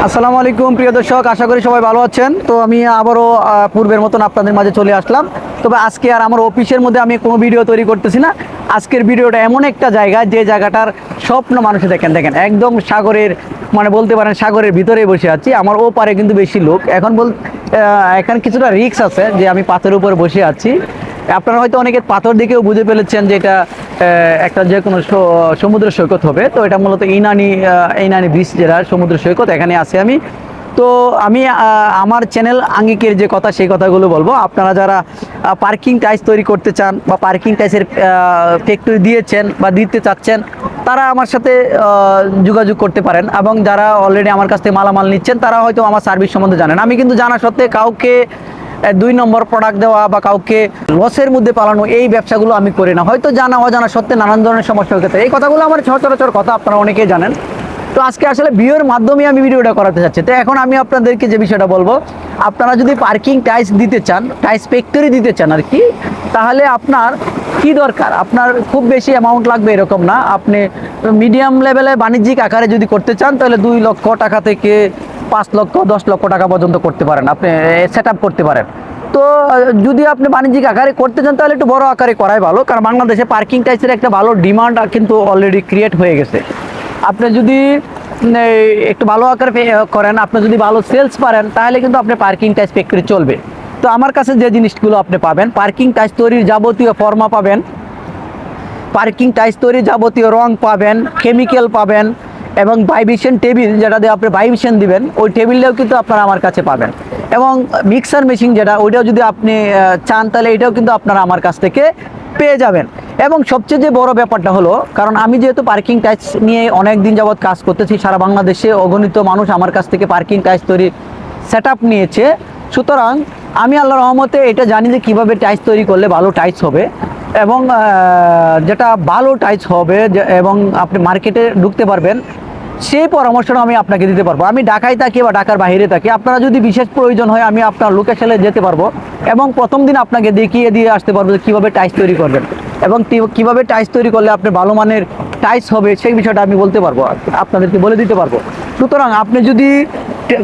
আসসালামু আলাইকুম প্রিয় দর্শক, আশা করি সবাই ভালো আছেন। তো আমি আবারও পূর্বের মতন আপনাদের মাঝে চলে আসলাম। তবে আজকে আর আমার অফিসের মধ্যে আমি কোনো ভিডিও তৈরি করতেছি না। আজকের ভিডিওটা এমন একটা জায়গা, যে জায়গাটার স্বপ্ন মানুষে দেখেন দেখেন একদম সাগরের, মানে বলতে পারেন সাগরের ভিতরে বসে আছি। আমার ও পারে কিন্তু বেশি লোক এখন এখানে কিছুটা রিস্ক আছে যে আমি পাথরের উপর বসে আছি। আপনারা হয়তো অনেকে পাথর দিকেও বুঝে ফেলেছেন যে এটা একটা যে কোনো সমুদ্র সৈকত হবে। তো এটা মূলত ইনানি ব্রিজ, যেটা সমুদ্র সৈকত, এখানে আছে আমি। তো আমি আমার চ্যানেল আঙ্গিকের যে কথা, সেই কথাগুলো বলবো। আপনারা যারা পার্কিং টাইলস তৈরি করতে চান বা পার্কিং টাইলসের ফ্যাক্টরি দিয়েছেন বা দিতে চাচ্ছেন, তারা আমার সাথে যোগাযোগ করতে পারেন। এবং যারা অলরেডি আমার কাছ থেকে মালামাল নিচ্ছেন, তারা হয়তো আমার সার্ভিস সম্বন্ধে জানেন। আমি কিন্তু জানা সত্ত্বে কাউকে 2 নম্বর প্রোডাক্ট দেওয়া বা কাউকে লসের মধ্যে পালানো, এই ব্যবসাগুলো আমি করি না। হয়তো জানা অজানা সত্ত্বে নানান ধরনের সমস্যা হতে পারে। এই কথাগুলো আমার সচরাচর কথা, আপনারা অনেকেই জানেন। তো আজকে আসলে ভিডিওর মাধ্যমে আমি ভিডিওটা করাতে চাচ্ছি। তো এখন আমি আপনাদেরকে যে বিষয়টা বলবো, আপনারা যদি পার্কিং টাইলস দিতে চান, টাইলস ফ্যাক্টরি দিতে চান আর কি, তাহলে আপনার কি দরকার, আপনার খুব বেশি অ্যামাউন্ট লাগবে এরকম না। আপনি মিডিয়াম লেভেলে বাণিজ্যিক আকারে যদি করতে চান, তাহলে 2 লক্ষ টাকা থেকে 5 লক্ষ 10 লক্ষ টাকা পর্যন্ত করতে পারেন, আপনি সেট আপ করতে পারেন। তো যদি আপনি বাণিজ্যিক আকারে করতে চান, তাহলে একটু বড় আকারে করাই ভালো, কারণ বাংলাদেশে পার্কিং টাইলসের একটা ভালো ডিমান্ড কিন্তু অলরেডি ক্রিয়েট হয়ে গেছে। আপনি যদি একটু ভালো আকারে করেন, আপনি যদি ভালো সেলস পারেন, তাহলে কিন্তু আপনি পার্কিং টাইলস ফ্যাক্টরি চলবে। তো আমার কাছে যে জিনিসগুলো আপনি পাবেন, পার্কিং টাইলস তৈরির যাবতীয় ফর্মা পাবেন, পার্কিং টাইলস তৈরির যাবতীয় রং পাবেন, কেমিক্যাল পাবেন, এবং ভাইব্রেশন টেবিল, যেটা দিয়ে আপনি ভাইব্রেশন দিবেন, ওই টেবিলটাও কিন্তু আপনারা আমার কাছে পাবেন। এবং মিক্সার মেশিন, যেটা ওইটাও যদি আপনি চান, তাহলে এটাও কিন্তু আপনারা আমার কাছ থেকে পেয়ে যাবেন। এবং সবচেয়ে যে বড় ব্যাপারটা হলো, কারণ আমি যেহেতু পার্কিং টাইলস নিয়ে অনেক দিন যাবৎ কাজ করতেছি, সারা বাংলাদেশে অগণিত মানুষ আমার কাছ থেকে পার্কিং টাইলস তৈরি সেট আপ নিয়েছে। সুতরাং আমি আল্লাহর রহমতে এটা জানি যে কীভাবে টাইলস তৈরি করলে ভালো টাইলস হবে, এবং যেটা ভালো টাইলস হবে এবং আপনি মার্কেটে ঢুকতে পারবেন, সেই পরামর্শটা আমি আপনাকে দিতে পারবো। আমি ঢাকায় থাকি বা ঢাকার বাইরে থাকি, আপনারা যদি বিশেষ প্রয়োজন হয়, আমি আপনার লোকেশনে যেতে পারবো এবং প্রথম দিন আপনাকে দেখিয়ে দিয়ে আসতে পারবো যে কীভাবে টাইলস তৈরি করবেন এবং কীভাবে টাইলস তৈরি করলে আপনি ভালো মানের টাইলস হবে, সেই বিষয়টা আমি বলতে পারবো, আপনাদেরকে বলে দিতে পারবো। সুতরাং আপনি যদি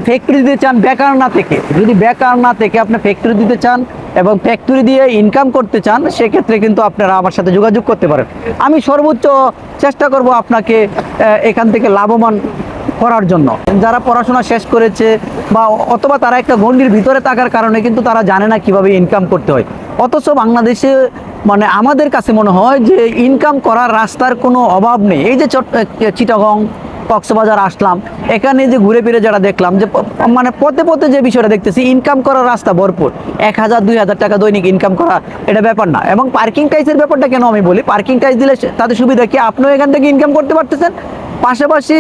ফ্যাক্টরি দিতে চান বেকার না থেকে, যদি বেকার না থেকে আপনি ফ্যাক্টরি দিতে চান এবং ফ্যাক্টরি দিয়ে ইনকাম করতে চান, সেক্ষেত্রে কিন্তু আপনারা আমার সাথে যোগাযোগ করতে পারেন। আমি সর্বোচ্চ চেষ্টা করব আপনাকে এখান থেকে লাভবান করার জন্য। যারা পড়াশোনা শেষ করেছে বা অথবা তারা একটা গণ্ডির ভিতরে থাকার কারণে কিন্তু তারা জানে না কিভাবে ইনকাম করতে হয়, অথচ বাংলাদেশে মানে আমাদের কাছে মনে হয় যে ইনকাম করার রাস্তার কোনো অভাব নেই। এই যে চিটাগং, কক্সবাজার আসলাম, এখানে যে ঘুরে ফিরে যারা দেখলাম, যে মানে পথে পথে যে বিষয়টা দেখতেছি, ইনকাম করার রাস্তা ভরপুর। 1000 2000 টাকা দৈনিক ইনকাম করা এটা ব্যাপার না। এবং পার্কিং টাইলসের ব্যাপারটা কেন আমি বলি, পার্কিং টাইলস দিলে তাদের সুবিধা কি, আপনিও এখান থেকে ইনকাম করতে পারতেছেন, পাশাপাশি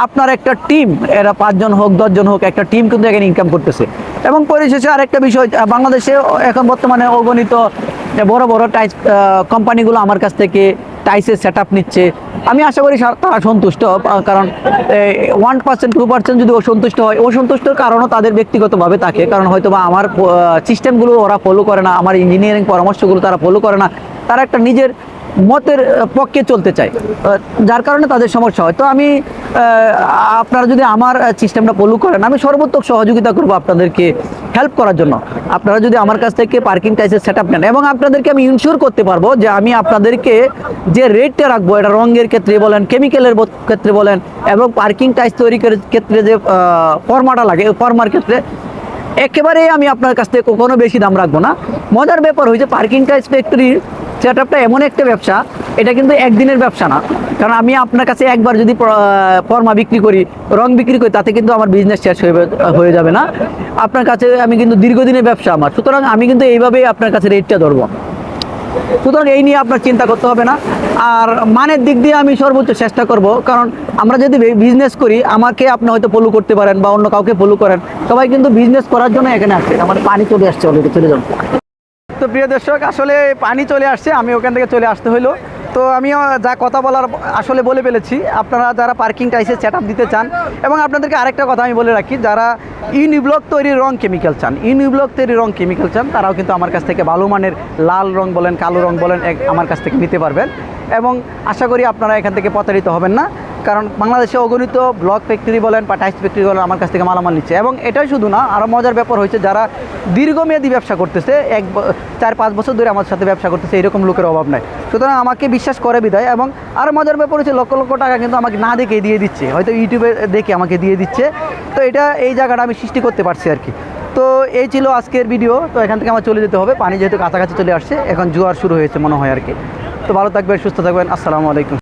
আপনার একটা টিম, এরা 5 জন হোক 10 জন হোক, একটা টিম কিন্তু এখানে ইনকাম করতেছে। এবং পরিশেষে আরেকটা বিষয়, বাংলাদেশে এখন বর্তমানে অগণিত বড় বড় টাইলস কোম্পানিগুলো আমার কাছ থেকে টাইলসের সেট আপ নিচ্ছে। আমি আশা করি তারা সন্তুষ্ট, কারণ 1% 2% যদি অসন্তুষ্ট হয়, অসন্তুষ্টর কারণও তাদের ব্যক্তিগতভাবে থাকে, কারণ হয়তো বা আমার সিস্টেমগুলো ওরা ফলো করে না, আমার ইঞ্জিনিয়ারিং পরামর্শগুলো তারা ফলো করে না, তারা একটা নিজের মতের পক্ষে চলতে চায়, যার কারণে তাদের সমস্যা হয়। তো আমি আপনারা যদি আমার সিস্টেমটা ফলো করেন, আমি সর্বোত্তম সহযোগিতা করবো আপনাদেরকে হেল্প করার জন্য। আপনারা যদি আমার কাছ থেকে পার্কিং টাইলসের সেট আপ নেন, এবং আপনাদেরকে আমি ইনশিওর করতে পারবো যে আমি আপনাদেরকে যে রেটটা রাখবো, এটা রঙের ক্ষেত্রে বলেন, কেমিক্যালের ক্ষেত্রে বলেন, এবং পার্কিং টাইলস তৈরির ক্ষেত্রে যে ফর্মাটা লাগে, ফর্মার ক্ষেত্রে একেবারেই আমি আপনার কাছ থেকে কখনো বেশি দাম রাখবো না। মজার ব্যাপার হয়েছে, পার্কিং টাইলস ফ্যাক্টরির সেট আপটা এমন একটা ব্যবসা, এটা কিন্তু একদিনের ব্যবসা না। কারণ আমি আপনার কাছে একবার যদি ফর্মা বিক্রি করি, রং বিক্রি করি, তাতে কিন্তু আমার বিজনেস শেষ হয়ে যাবে না। আপনার কাছে আমি কিন্তু দীর্ঘদিনের ব্যবসা আমার, সুতরাং আমি কিন্তু এইভাবেই আপনার কাছে রেটটা ধরবো। সুতরাং এই নিয়ে আপনার চিন্তা করতে হবে না। আর মানের দিক দিয়ে আমি সর্বোচ্চ চেষ্টা করব, কারণ আমরা যদি বিজনেস করি, আমাকে আপনি হয়তো ফলো করতে পারেন বা অন্য কাউকে ফলো করেন, সবাই কিন্তু বিজনেস করার জন্য এখানে আসছে। আমার পানি চলে আসছে, অলরেডি চলে যান। তো প্রিয় দর্শক, আসলে পানি চলে আসছে, আমি ওখান থেকে চলে আসতে হইলো। তো আমিও যা কথা বলার আসলে বলে ফেলেছি। আপনারা যারা পার্কিং টাইলসের সেট আপ দিতে চান, এবং আপনাদেরকে আরেকটা কথা আমি বলে রাখি, যারা ইউনিব্লক তৈরির রং কেমিক্যাল চান, ইউনিব্লক তৈরির রং কেমিক্যাল চান, তারাও কিন্তু আমার কাছ থেকে ভালো মানের লাল রং বলেন, কালো রং বলেন, আমার কাছ থেকে নিতে পারবেন। এবং আশা করি আপনারা এখান থেকে প্রতারিত হবেন না। কারণ বাংলাদেশে অগণিত ব্লক ফ্যাক্টরি বলেন বা টাইস ফ্যাক্টরি বলেন আমার কাছ থেকে মালামাল নিচ্ছে। এবং এটাই শুধু না, আরও মজার ব্যাপার হয়েছে যারা দীর্ঘমেয়াদী ব্যবসা করতেছে 4-5 বছর ধরে আমার সাথে ব্যবসা করতেছে, এরকম লোকের অভাব নাই। সুতরাং আমাকে বিশ্বাস করে বিদায়। এবং আরও মজার ব্যাপার হচ্ছে লক্ষ লক্ষ টাকা কিন্তু আমাকে না দেখে দিয়ে দিচ্ছে, হয়তো ইউটিউবে দেখে আমাকে দিয়ে দিচ্ছে। তো এই জায়গাটা আমি সৃষ্টি করতে পারছি আর কি। তো এই ছিল আজকের ভিডিও। তো এখান থেকে আমার চলে যেতে হবে, পানি যেহেতু কাছাকাছি চলে আসছে, এখন জোয়ার শুরু হয়েছে মনে হয় আর কি। তো ভালো থাকবেন, সুস্থ থাকবেন, আসসালামু আলাইকুম।